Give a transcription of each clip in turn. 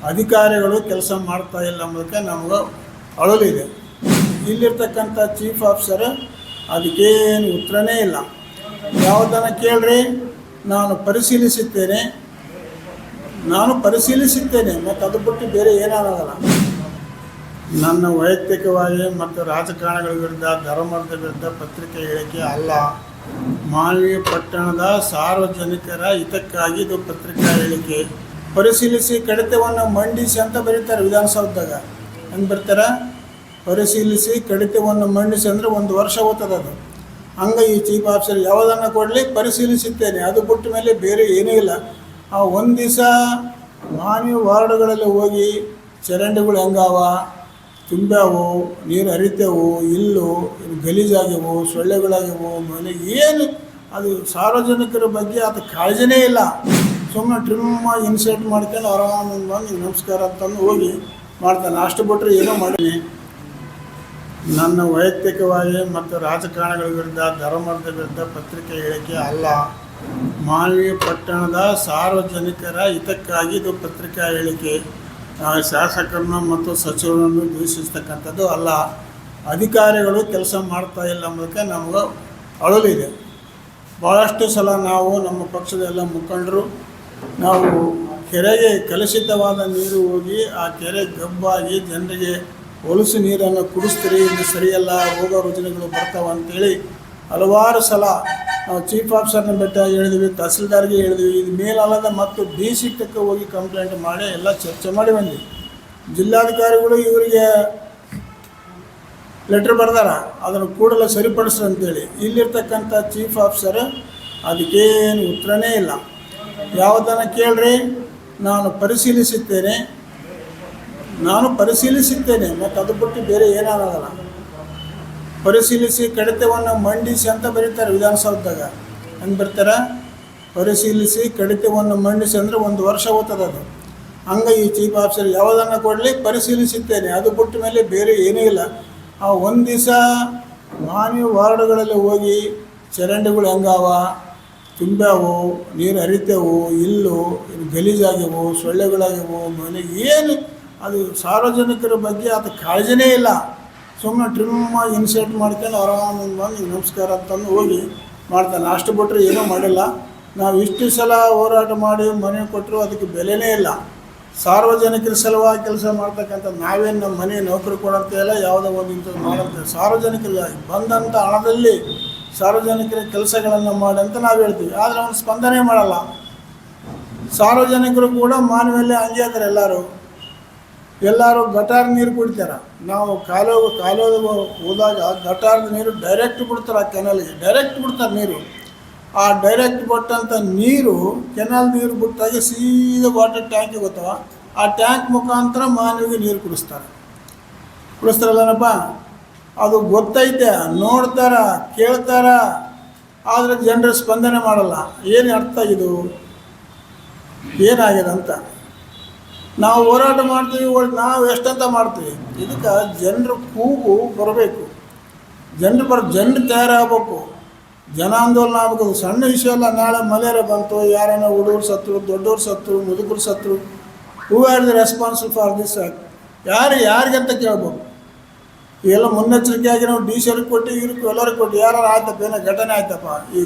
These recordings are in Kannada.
ಅಧಿಕಾರಿಗಳು ಕೆಲಸ ಮಾಡ್ತಾ ಇಲ್ಲ ಅನ್ನೋದಕ್ಕೆ ನಮಗೆ ಅಳಲಿದೆ. ಇಲ್ಲಿರ್ತಕ್ಕಂಥ ಚೀಫ್ ಆಫೀಸರ್ ಅದಕ್ಕೇನು ಉತ್ತರನೇ ಇಲ್ಲ. ಯಾವುದನ್ನು ಕೇಳ್ರಿ, ನಾನು ಪರಿಶೀಲಿಸುತ್ತೇನೆ ಮತ್ತು ಅದು ಬಿಟ್ಟು ಬೇರೆ ಏನಾಗಲ್ಲ. ನನ್ನ ವೈಯಕ್ತಿಕವಾಗಿ ಮತ್ತು ರಾಜಕಾರಣಿಗಳ ವಿರುದ್ಧ, ಧರ್ಮದ ವಿರುದ್ಧ ಪತ್ರಿಕೆ ಹೇಳಿಕೆ ಅಲ್ಲ. ಮಾನ್ವಿ ಪಟ್ಟಣದ ಸಾರ್ವಜನಿಕರ ಹಿತಕ್ಕಾಗಿ ಇದು ಪತ್ರಿಕಾ ಹೇಳಿಕೆ. ಪರಿಶೀಲಿಸಿ ಕಡಿತವನ್ನು ಮಂಡಿಸಿ ಅಂತ ಬರೀತಾರೆ ವಿಧಾನಸೌಧದಾಗ. ಹೆಂಗೆ ಬರ್ತಾರೆ? ಪರಿಶೀಲಿಸಿ ಕಡಿತವನ್ನು ಮಂಡಿಸಿ ಅಂದರೆ 1 ವರ್ಷ ಹೋಗ್ತದೆ ಅದು. ಹಂಗೆ ಈ ಚೀಫ್ ಆಫೀಸರ್ ಯಾವುದನ್ನು ಕೊಡಲಿ ಪರಿಶೀಲಿಸುತ್ತೇನೆ, ಅದು ಬಿಟ್ಟ ಮೇಲೆ ಬೇರೆ ಏನೂ ಇಲ್ಲ. ಆ ಒಂದು ದಿವಸ ಮಾನ್ವಿ ವಾರ್ಡ್ಗಳಲ್ಲಿ ಹೋಗಿ ಚರಂಡಿಗಳು ಹೆಂಗಾವ, ತುಂಬ್ಯಾವು, ನೀರು ಹರಿತೇವು, ಇಲ್ಲು ಗಲೀಜಾಗ್ಯವು, ಸೊಳ್ಳೆಗಳಾಗ್ಯವು, ಮನೆ ಏನು ಅದು ಸಾರ್ವಜನಿಕರ ಬಗ್ಗೆ ಅದು ಕಾಳಜಿನೇ ಇಲ್ಲ. ಸುಮ್ಮನೆ ಟ್ರಿಮ್ಮಾಗಿ ಇನ್ಸರ್ಟ್ ಮಾಡ್ಕೊಂಡು ಆರಾಮಾಗಿ ಬಂದು ನಮಸ್ಕಾರ ಅಂತಂದು ಹೋಗಿ ಮಾಡ್ತಾನೆ. ಅಷ್ಟು ಬಿಟ್ಟರೆ ಏನೋ ಮಾಡೀನಿ. ನನ್ನ ವೈಯಕ್ತಿಕವಾಗಿ ಮತ್ತು ರಾಜಕಾರಣಿಗಳ ವಿರುದ್ಧ, ಧರ್ಮದ ವಿರುದ್ಧ ಪತ್ರಿಕೆ ಹೇಳಿಕೆ ಅಲ್ಲ. ಮಾನ್ವಿ ಪಟ್ಟಣದ ಸಾರ್ವಜನಿಕರ ಹಿತಕ್ಕಾಗಿ ಇದು ಪತ್ರಿಕಾ ಹೇಳಿಕೆ. ಶಾಸಕರನ್ನು ಮತ್ತು ಸಚಿವರನ್ನು ದೂಷಿಸ್ತಕ್ಕಂಥದ್ದು ಅಲ್ಲ. ಅಧಿಕಾರಿಗಳು ಕೆಲಸ ಮಾಡ್ತಾ ಇಲ್ಲ ಅನ್ನೋದಕ್ಕೆ ನಮಗೆ ಅಳಲಿದೆ. ಭಾಳಷ್ಟು ಸಲ ನಾವು ನಮ್ಮ ಪಕ್ಷದ ಎಲ್ಲ ಮುಖಂಡರು ನಾವು ಕೆರೆಗೆ ಕಲುಷಿತವಾದ ನೀರು ಹೋಗಿ ಆ ಕೆರೆ ಗಬ್ಬಾಗಿ ಜನರಿಗೆ ಹೊಲಸು ನೀರನ್ನು ಕುಡಿಸ್ತೀರಿ, ಇದು ಸರಿಯಲ್ಲ, ರೋಗ ರುಜಿನಗಳು ಬರ್ತಾವೆ ಅಂತೇಳಿ ಹಲವಾರು ಸಲ ನಾವು ಚೀಫ್ ಆಫೀಸರ್ನ ಭೇಟಿಯಾಗಿ ಹೇಳಿದ್ವಿ, ತಹಸೀಲ್ದಾರ್ಗೆ ಹೇಳಿದ್ವಿ. ಇದು ಮೇಲಲ್ಲದ ಮತ್ತು DC ತಕ್ಕ ಹೋಗಿ ಕಂಪ್ಲೇಂಟ್ ಮಾಡಿ ಎಲ್ಲ ಚರ್ಚೆ ಮಾಡಿ ಬಂದ್ವಿ. ಜಿಲ್ಲಾಧಿಕಾರಿಗಳು ಇವರಿಗೆ ಲೆಟ್ರ್ ಬರ್ದಾರ, ಅದನ್ನು ಕೂಡಲೇ ಸರಿಪಡಿಸ್ರಿ ಅಂತೇಳಿ. ಇಲ್ಲಿರ್ತಕ್ಕಂಥ ಚೀಫ್ ಆಫೀಸರ್ ಅದಕ್ಕೇನು ಉತ್ತರನೇ ಇಲ್ಲ. ಯಾವುದನ್ನು ಕೇಳ್ರಿ, ನಾನು ಪರಿಶೀಲಿಸುತ್ತೇನೆ ಮತ್ತು ಅದು ಬಿಟ್ಟು ಬೇರೆ ಏನಾಗಲ್ಲ. ಪರಿಶೀಲಿಸಿ ಕಡಿತವನ್ನು ಮಂಡಿಸಿ ಅಂತ ಬರೀತಾರೆ ವಿಧಾನಸೌಧದಾಗ. ಹೆಂಗೆ ಬರ್ತಾರೆ? ಪರಿಶೀಲಿಸಿ ಕಡಿತವನ್ನು ಮಂಡಿಸಿ ಅಂದರೆ 1 ವರ್ಷ ಹೋಗ್ತದೆ ಅದು. ಹಂಗೆ ಈ ಚೀಫ್ ಆಫೀಸರ್ ಯಾವುದನ್ನು ಕೊಡಲಿ ಪರಿಶೀಲಿಸುತ್ತೇನೆ, ಅದು ಬಿಟ್ಟ ಮೇಲೆ ಬೇರೆ ಏನೂ ಇಲ್ಲ. ಆ ಒಂದು ದಿವಸ ಮಾನ್ವಿ ವಾರ್ಡ್ಗಳಲ್ಲಿ ಹೋಗಿ ಚರಂಡಿಗಳು ಹೆಂಗಾವ, ತುಂಬ್ಯಾವು, ನೀರು ಹರಿತೇವು, ಇಲ್ಲು ಗಲೀಜಾಗ್ಯವು, ಸೊಳ್ಳೆಗಳಾಗ್ಯವು, ಮನೆ ಏನು ಅದು ಸಾರ್ವಜನಿಕರ ಬಗ್ಗೆ ಅದು ಕಾಳಜಿನೇ ಇಲ್ಲ. ಸುಮ್ಮನೆ ಟ್ರಿಮ್ಮಾಗಿ ಇನ್ಸರ್ಟ್ ಮಾಡ್ಕೊಂಡು ಆರಾಮಾಗಿ ಬಂದು ನಮಸ್ಕಾರ ಅಂತಂದು ಹೋಗಿ ಮಾಡ್ತಾನೆ. ಅಷ್ಟು ಬಿಟ್ಟರೆ ಏನೂ ಮಾಡಿಲ್ಲ. ನಾವು ಇಷ್ಟು ಸಲ ಹೋರಾಟ ಮಾಡಿ ಮನೆ ಕೊಟ್ಟರು ಅದಕ್ಕೆ ಬೆಲೆನೇ ಇಲ್ಲ. ಸಾರ್ವಜನಿಕರ ಸಲುವಾಗಿ ಕೆಲಸ ಮಾಡ್ತಕ್ಕಂಥ ನಾವೇನು ನಮ್ಮ ಮನೆ ನೌಕರಿ ಕೊಡೋಂತ ಇಲ್ಲ, ಯಾವುದೋ ಒಂದು ಇಂಥದ್ದು ಮಾಡೋಂಥ ಸಾರ್ವಜನಿಕರಿಗಾಗಿ ಬಂದಂಥ ಹಣದಲ್ಲಿ ಸಾರ್ವಜನಿಕರ ಕೆಲಸಗಳನ್ನು ಮಾಡಿ ಅಂತ ನಾವು ಹೇಳ್ತೀವಿ. ಆದರೆ ಅವನು ಸ್ಪಂದನೆ ಮಾಡಲ್ಲ. ಸಾರ್ವಜನಿಕರು ಕೂಡ ಮಾನವಲ್ಲೇ ಹಂಗೆ ಇದ್ದಾರೆ. ಎಲ್ಲರೂ ಗಟಾರ್ ನೀರು ಕುಡಿತಾರೆ. ನಾವು ಕಾಲುವೆ ಹೋದಾಗ ಗಟಾರದ ನೀರು ಡೈರೆಕ್ಟ್ ಬಿಡ್ತಾರೆ, ಆ ಕೆನಲ್ಗೆ ಡೈರೆಕ್ಟ್ ಬಿಡ್ತಾರೆ ನೀರು. ಆ ಡೈರೆಕ್ಟ್ ಬಿಟ್ಟಂಥ ನೀರು ಕೆನಾಲ್ ನೀರು ಬಿಟ್ಟಾಗ ಸೀದಾ ವಾಟರ್ ಟ್ಯಾಂಕಿಗೆ ಹೋಗ್ತಾವ. ಆ ಟ್ಯಾಂಕ್ ಮುಖಾಂತರ ಮಾನವಿಗೆ ನೀರು ಕುಡಿಸ್ತಾರಲ್ಲನಪ್ಪ. ಅದು ಗೊತ್ತೈತೆ, ನೋಡ್ತಾರ, ಕೇಳ್ತಾರ, ಆದರೆ ಜನರು ಸ್ಪಂದನೆ ಮಾಡಲ್ಲ. ಏನು ಅರ್ಥ ಇದು, ಏನಾಗಿದೆ ಅಂತ ನಾವು ಹೋರಾಟ ಮಾಡ್ತೀವಿ. ನಾವು ಎಷ್ಟಂತ ಮಾಡ್ತೀವಿ, ಇದಕ್ಕೆ ಜನರು ಕೂಗು ಬರಬೇಕು. ಜನರು ತಯಾರಾಗಬೇಕು, ಜನ ಆಂದೋಲನ ಆಗಬೇಕು. ಸಣ್ಣ ವಿಷಯ ಅಲ್ಲ. ನಾಳೆ ಮಲೇರಿಯಾ ಬಂತು, ಯಾರನ್ನ ಹುಡುಗರು ಸತ್ರು, ದೊಡ್ಡವ್ರು ಸತ್ರು, ಮುದುಕರು ಸತ್ರು, who are the responsible for this act? ಯಾರಿಗಂತ ಕೇಳ್ಬೇಕು. ಇವೆಲ್ಲ ಮುನ್ನೆಚ್ಚರಿಕೆಯಾಗಿ ನಾವು DC ಅವ್ರಿಗೆ ಕೊಟ್ಟು, ಇವ್ರಿಗೆ ಎಲ್ಲರಿಗೆ ಕೊಟ್ಟು, ಯಾರು ಆಯ್ತಪ್ಪ ಏನೋ ಘಟನೆ ಆಯ್ತಪ್ಪ,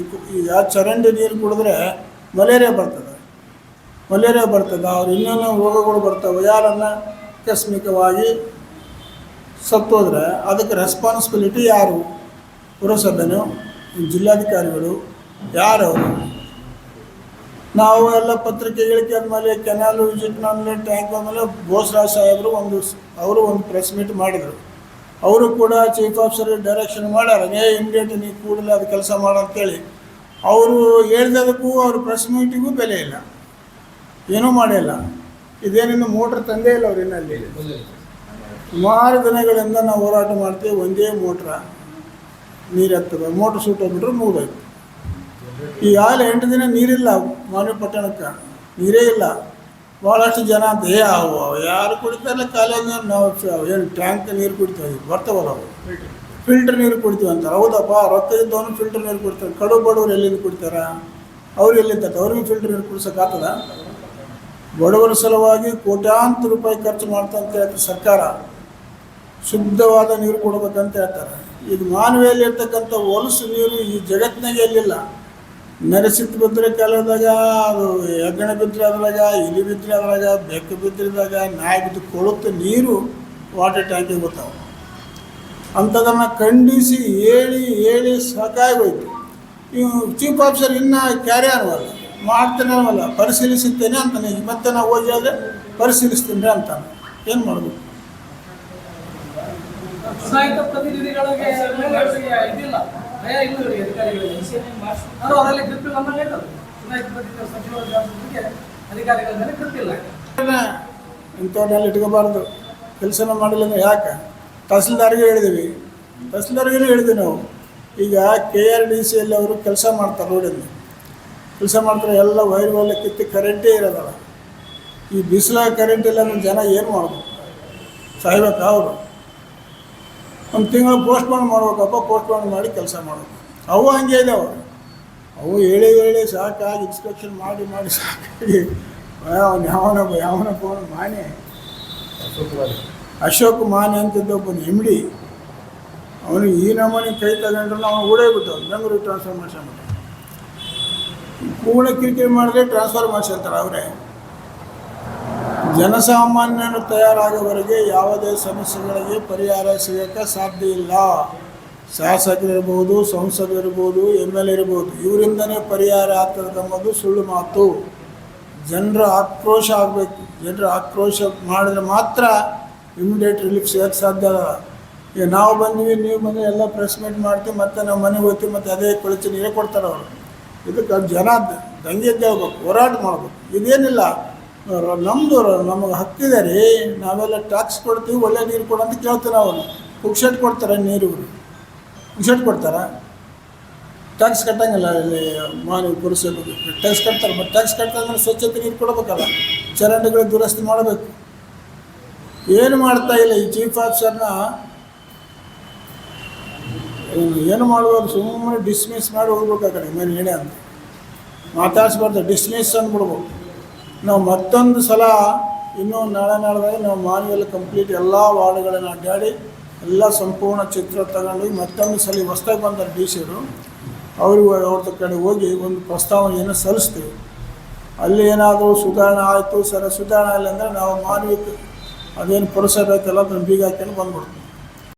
ಈಗ ಚರಂಡಿ ನೀರು ಕುಡಿದ್ರೆ ಮಲೇರಿಯಾ ಬರ್ತದೆ. ಅವ್ರು ಇನ್ನೇನೋ ರೋಗಗಳು ಬರ್ತವೆ. ಯಾರನ್ನು ಆಕಸ್ಮಿಕವಾಗಿ ಸತ್ತೋದ್ರೆ ಅದಕ್ಕೆ ರೆಸ್ಪಾನ್ಸಿಬಿಲಿಟಿ ಯಾರು? ಪುರಸಭೆನೋ, ಜಿಲ್ಲಾಧಿಕಾರಿಗಳು, ಯಾರವರು? ನಾವು ಎಲ್ಲ ಪತ್ರಿಕೆ ಹೇಳಿಕೆ ಆದಮೇಲೆ ಕೆನಾಲು ವಿಸಿಟ್ ಮೇಲೆ ಟ್ಯಾಂಕ್ ಆದಮೇಲೆ ಬೋಸರಾಜ್ ಸಾಹೇಬರು ಒಂದು ಪ್ರೆಸ್ ಮೀಟ್ ಮಾಡಿದರು. ಅವರು ಕೂಡ ಚೀಫ್ ಆಫೀಸರ್ಗೆ ಡೈರೆಕ್ಷನ್ ಮಾಡ್ಯಾರ, ಇಮಿಡಿಯೇಟ್ ನೀವು ಕೂಡಲೇ ಅದು ಕೆಲಸ ಮಾಡಂತೇಳಿ. ಅವರು ಹೇಳಿದದಕ್ಕೂ ಅವ್ರ ಪ್ರೆಸ್ ಮೀಟಿಗೂ ಬೆಲೆ ಇಲ್ಲ, ಏನೂ ಮಾಡಿಲ್ಲ. ಇದೇನಿನ್ನು ಮೋಟ್ರ್ ತಂದೇ ಇಲ್ಲ ಅವ್ರು ಇನ್ನಲ್ಲಿ. ಸುಮಾರು ದಿನಗಳಿಂದ ನಾವು ಹೋರಾಟ ಮಾಡ್ತೀವಿ. ಒಂದೇ ಮೋಟ್ರ ನೀರು ಹಾಕ್ತದೆ, ಮೋಟ್ರ್ ಸುಟ್ಟೋಗ್ಬಿಟ್ರೆ ಮುಗಿದೋಯ್ತು. ಈಗ 8 ದಿನ ನೀರಿಲ್ಲ ಮಾನ್ವಿ ಪಟ್ಟಣಕ್ಕೆ, ನೀರೇ ಇಲ್ಲ. ಭಾಳಷ್ಟು ಜನ ಅಂತ ಯಾರು ಕುಡಿತಾರಲ್ಲ ಕಾಲೇಜ್ ನೀರು, ನಾವು ಏನು ಟ್ಯಾಂಕ್ ನೀರು ಕುಡಿತೀವಿ, ಬರ್ತಾವಲ್ಲ ಅವು ಫಿಲ್ಟರ್ ನೀರು ಕುಡಿತೀವಿ ಅಂತಾರೆ. ಹೌದಪ್ಪ, ರೊಕ್ಕ ಇದ್ದವನು ಫಿಲ್ಟರ್ ನೀರು ಕುಡಿತಾರೆ. ಕಡು ಬಡವ್ರು ಎಲ್ಲಿಂದ ಕುಡಿತಾರೆ? ಅವ್ರು ಎಲ್ಲಿಂದ? ಅವ್ರಿಗೆ ಫಿಲ್ಟರ್ ನೀರು ಕುಡಿಸೋಕ್ಕಾಗ್ತದ? ಬಡವರ ಸಲುವಾಗಿ ಕೋಟ್ಯಾಂತರ ರೂಪಾಯಿ ಖರ್ಚು ಮಾಡ್ತಂತ ಹೇಳ್ತಾರೆ ಸರ್ಕಾರ. ಶುದ್ಧವಾದ ನೀರು ಕೊಡ್ಬೇಕಂತ ಹೇಳ್ತಾರೆ. ಇದು ಮಾನವಿಯಲ್ಲಿ ಇರ್ತಕ್ಕಂಥ ಹೊಲಸು ನೀರು ಈ ಜಗತ್ತಿನಾಗೆ ಎಲ್ಲಿಲ್ಲ. ನರಸಿಟ್ಟು ಬಿದ್ದರೆ ಕೆಲವದಾಗ, ಅದು ಹೆಗ್ಗಣ ಬಿದ್ದರೆ ಅದ್ರಾಗ, ಇಲಿ ಬಿದ್ದರೆ ಅದ್ರಾಗ, ಬೆಕ್ಕು ಬಿದ್ದಿದಾಗ, ನಾಯಿ ಬಿದ್ದು ಕೊಳುತ್ತ ನೀರು ವಾಟರ್ ಟ್ಯಾಂಕಿಗೆ ಬರ್ತಾವೆ. ಅಂಥದನ್ನು ಖಂಡಿಸಿ ಹೇಳಿ ಸಾಕಾಗೋಯ್ತು. ಇವು ಚೀಫ್ ಆಫೀಸರ್ ಇನ್ನೂ ಕ್ಯಾರಿ ಅನ್ನವಲ್ಲ, ಮಾಡ್ತೇನೆ ಅನ್ನವಲ್ಲ, ಪರಿಶೀಲಿಸುತ್ತೇನೆ ಅಂತಾನೆ. ಮತ್ತೆ ನಾವು ಹೋಗಿ ಹೇಳಿದ್ರೆ ಪರಿಶೀಲಿಸ್ತೀನಿ ಅಂತಾನೆ. ಏನು ಮಾಡಬೇಕು? ಚುನಾಯಿತ ಪ್ರತಿನಿಧಿಗಳಿಗೆ ಇದಿಲ್ಲ, ಭಯ ಇಲ್ಲ ಅಧಿಕಾರಿಗಳಿಗೆ. ಅವರಲ್ಲಿ ಗೊತ್ತಿಲ್ಲ ನಮ್ಮಲ್ಲಿ ಚುನಾಯಿತ ಪ್ರತಿನಿಧಿ ಸಚಿವರ ಜವಾಬ್ದಾರಿಗೆ ಅಧಿಕಾರಿಗಳ ಮೇಲೆ ಗೊತ್ತಿಲ್ಲ. ಇಂಥವ್ರನ್ನೆಲ್ಲ ಇಟ್ಕೋಬಾರ್ದು. ಕೆಲಸನ ಮಾಡಿಲ್ಲ ಅಂದರೆ ಯಾಕೆ? ತಹಸೀಲ್ದಾರ್ಗೆ ಹೇಳಿದ್ದೀವಿ, ತಹಸೀಲ್ದಾರ್ಗೂ ಹೇಳಿದ್ವಿ ನಾವು. ಈಗ KRDCಯಲ್ಲಿ ಅವರು ಕೆಲಸ ಮಾಡ್ತಾರೆ, ರೋಡಲ್ಲಿ ಕೆಲಸ ಮಾಡ್ತಾರೆ. ಎಲ್ಲ ವೈರ್ ಕಿತ್ತು ಕರೆಂಟೇ ಇರೋದಲ್ಲ. ಈ ಬಿಸಿಲಾಗ ಕರೆಂಟ್ ಇಲ್ಲ ಅಂದ್ರೆ ಜನ ಏನು ಮಾಡ್ಬೇಕು? ಸಾಯ್ಬೇಕಾ ಅವರು? ಒಂದು ತಿಂಗಳು ಪೋಸ್ಟ್ಪೋನ್ ಮಾಡ್ಬೇಕಪ್ಪ, ಪೋಸ್ಟ್ಪೋನ್ ಮಾಡಿ ಕೆಲಸ ಮಾಡಬೇಕು. ಅವು ಹಂಗೆ ಇದ್ದಾವೆ. ಅವು ಹೇಳಿ ಸಾಕಾಗಿ ಇನ್ಸ್ಪೆಕ್ಷನ್ ಮಾಡಿ ಸಾಕಾಗಿ ಯಾವನ ಫೋನ್ ಮಾನೆ ಅಶೋಕ್ ಮಾನೆ ಅಂತಿದ್ದ ಒಬ್ಬನು MD. ಅವನು ಈ ನಮೂನೆ ಕೈ ತಗೊಂಡ್ರು ನಾವು ಓಡೇ ಬಿಟ್ಟು ಬೆಂಗಳೂರಿಗೆ ಟ್ರಾನ್ಸ್ಫರ್ ಮಾಡ್ಸ್ಕೊಂಬಿಟ್ಟು ಪೂರ್ಣ ಕಿರಿಕಿರಿ ಮಾಡಿದ್ರೆ ಟ್ರಾನ್ಸ್ಫರ್ ಮಾಡ್ಸ್ಕೊಂತಾರೆ ಅವರೇ. ಜನಸಾಮಾನ್ಯರು ತಯಾರಾಗೋವರೆಗೆ ಯಾವುದೇ ಸಮಸ್ಯೆಗಳಿಗೆ ಪರಿಹಾರ ಸಿಗೋಕ್ಕೆ ಸಾಧ್ಯ ಇಲ್ಲ. ಶಾಸಕರಿರ್ಬೋದು, ಸಂಸದರಿರ್ಬೋದು, MLA ಇರ್ಬೋದು, ಇವರಿಂದನೇ ಪರಿಹಾರ ಆಗ್ತದೆ ಎಂಬುದು ಸುಳ್ಳು ಮಾತು. ಜನರ ಆಕ್ರೋಶ ಆಗಬೇಕು. ಜನರ ಆಕ್ರೋಶ ಮಾಡಿದ್ರೆ ಮಾತ್ರ ಇಮಿಡಿಯೇಟ್ ರಿಲೀಫ್ ಸಿಗೋಕ್ಕೆ ಸಾಧ್ಯ ಅಲ್ಲ. ಈಗ ನಾವು ಬಂದ್ವಿ, ನೀವು ಬಂದು ಎಲ್ಲ ಪ್ರೆಸ್ ಮೀಟ್ ಮಾಡ್ತೀವಿ, ಮತ್ತು ನಾವು ಮನೆಗೆ ಹೋಗ್ತೀವಿ, ಮತ್ತು ಅದೇ ಕೊಳಚೆ ನೀರೇ ಕೊಡ್ತಾರೆ ಅವರು. ಇದಕ್ಕೆ ಜನ ದಂಗೆ ಎದ್ದೇಳ್ಬೇಕು, ಹೋರಾಟ ಮಾಡ್ಬೇಕು. ಇದೇನಿಲ್ಲ, ನಮಗೆ ಹಕ್ಕಿದೆ ರೀ, ನಾವೆಲ್ಲ ಟ್ಯಾಕ್ಸ್ ಕೊಡ್ತೀವಿ, ಒಳ್ಳೆ ನೀರು ಕೊಡು ಅಂತ ಕೇಳ್ತೀವಿ ನಾವು. ಪುಕ್ಷಟ್ ಕೊಡ್ತಾರೆ ನೀರು, ಪುಕ್ಷಟ್ ಕೊಡ್ತಾರೆ. ಟ್ಯಾಕ್ಸ್ ಕಟ್ಟಂಗಿಲ್ಲ ಇಲ್ಲಿ ಮಾನವ ಪುರುಷರಿಗೆ ಟ್ಯಾಕ್ಸ್ ಕಟ್ತಾರೆ. ಮತ್ತು ಟ್ಯಾಕ್ಸ್ ಕಟ್ತಾರೆ ಸ್ವಚ್ಛತೆ ನೀರು ಕೊಡಬೇಕಲ್ಲ, ಚರಂಡಿಗಳು ದುರಸ್ತಿ ಮಾಡಬೇಕು. ಏನು ಮಾಡ್ತಾ ಇಲ್ಲ ಈ ಚೀಫ್ ಆಫೀಸರ್ನ. ಏನು ಮಾಡ್ಬೋದು? ಸುಮ್ಮನೆ ಡಿಸ್ಮಿಸ್ ಮಾಡಿ ಹೋಗ್ಬೇಕು. ಆ ಕಡೆ ಮೇಲೆ ಹೇಳಿ ಅಂತ ಮಾತಾಡ್ಸ್ಬಾರ್ದು, ಡಿಸ್ಮಿಸ್ ಅಂದ್ಬಿಡ್ಬೇಕು. ನಾವು ಮತ್ತೊಂದು ಸಲ ಇನ್ನೂ ನಾಳೆದಾಗ ನಾವು ಮಾನವಿಯಲ್ಲಿ ಕಂಪ್ಲೀಟ್ ಎಲ್ಲ ವಾರ್ಡ್ಗಳನ್ನು ಅಡ್ಡಾಡಿ ಎಲ್ಲ ಸಂಪೂರ್ಣ ಚಿತ್ರ ತಗೊಂಡು ಮತ್ತೊಂದು ಸಲ ಹೊಸ್ದಾಗಿ ಬಂದ DC ಅವ್ರ ಕಡೆ ಹೋಗಿ ಒಂದು ಪ್ರಸ್ತಾವನೆಯನ್ನು ಸಲ್ಲಿಸ್ತೀವಿ. ಅಲ್ಲಿ ಏನಾದರೂ ಸುಧಾರಣೆ ಆಯಿತು, ಸುಧಾರಣೆ ಇಲ್ಲ ಅಂದರೆ ನಾವು ಮಾನವಿಕ ಅದೇನು ಪುರಸಭೆ ಐತಲ್ಲ ಅದನ್ನು ಬೀಗ ಹಾಕೊಂಡು ಬಂದ್ಬಿಡ್ತೀವಿ.